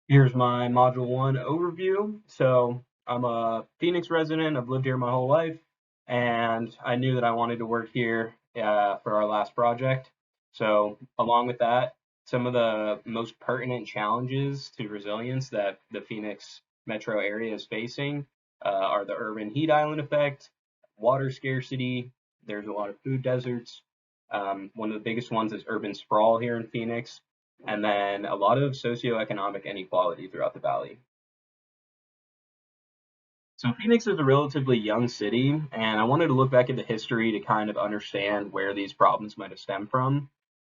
Here's my Module 1 overview. So I'm a Phoenix resident. I've lived here my whole life, and I knew that I wanted to work here for our last project. So along with that, some of the most pertinent challenges to resilience that the Phoenix metro area is facing are the urban heat island effect, water scarcity. There's a lot of food deserts. One of the biggest ones is urban sprawl here in Phoenix, and then a lot of socioeconomic inequality throughout the valley. So Phoenix is a relatively young city, and I wanted to look back at the history to kind of understand where these problems might have stemmed from.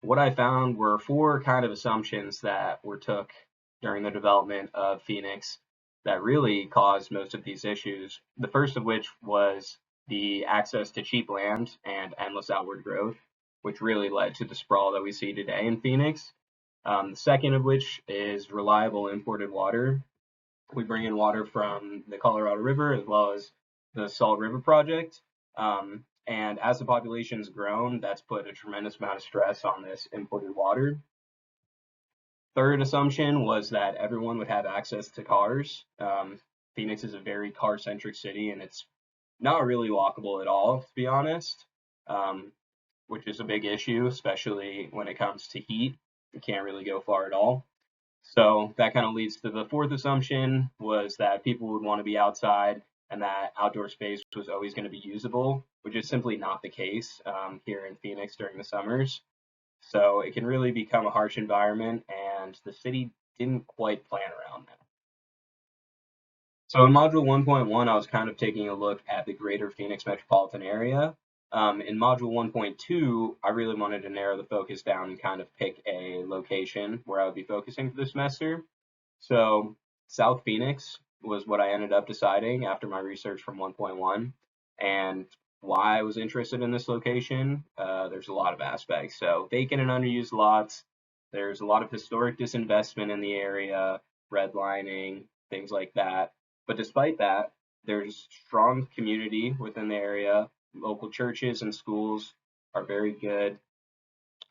What I found were four kind of assumptions that were took during the development of Phoenix that really caused most of these issues. The first of which was the access to cheap land and endless outward growth, which really led to the sprawl that we see today in Phoenix. The second of which is reliable imported water. We bring in water from the Colorado River as well as the Salt River Project. And as the population's grown, that's put a tremendous amount of stress on this imported water. Third assumption was that everyone would have access to cars. Phoenix is a very car centric city and it's not really walkable at all, to be honest, um, which is a big issue, especially when it comes to heat. You can't really go far at all. So that kind of leads to the fourth assumption was that people would want to be outside and that outdoor space was always going to be usable, which is simply not the case here in Phoenix during the summers. So it can really become a harsh environment, and the city didn't quite plan around that. So in Module 1.1, I was kind of taking a look at the greater Phoenix metropolitan area. In Module 1.2, I really wanted to narrow the focus down and kind of pick a location where I would be focusing for the semester. So South Phoenix was what I ended up deciding after my research from 1.1. And why I was interested in this location, there's a lot of aspects. So vacant and underused lots, there's a lot of historic disinvestment in the area, redlining, things like that. But despite that, there's strong community within the area. Local churches and schools are very good.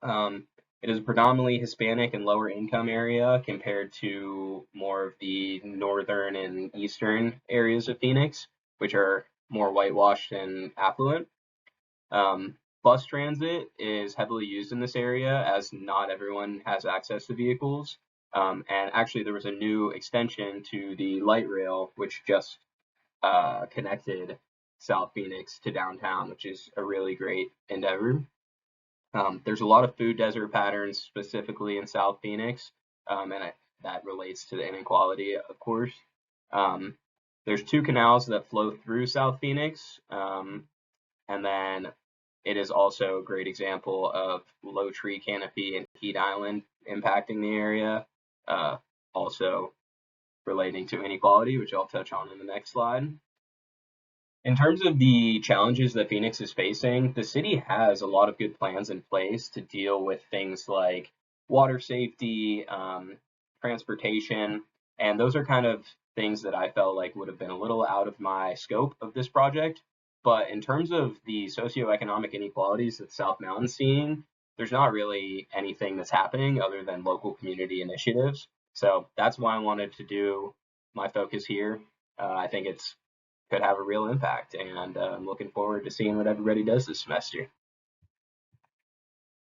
It is a predominantly Hispanic and lower income area compared to more of the northern and eastern areas of Phoenix, which are more whitewashed and affluent. Bus transit is heavily used in this area as not everyone has access to vehicles. And actually, there was a new extension to the light rail, which just connected South Phoenix to downtown, which is a really great endeavor. There's a lot of food desert patterns, specifically in South Phoenix, that relates to the inequality, of course. Um, there's two canals that flow through South Phoenix, and then it is also a great example of low tree canopy and heat island impacting the area, uh, also relating to inequality, which I'll touch on in the next slide. In terms of the challenges that Phoenix is facing, the city has a lot of good plans in place to deal with things like water safety, transportation, and those are kind of things that I felt like would have been a little out of my scope of this project. But in terms of the socioeconomic inequalities that South Mountain's seeing, there's not really anything that's happening other than local community initiatives. So that's why I wanted to do my focus here. I think it's could have a real impact. And I'm looking forward to seeing what everybody does this semester.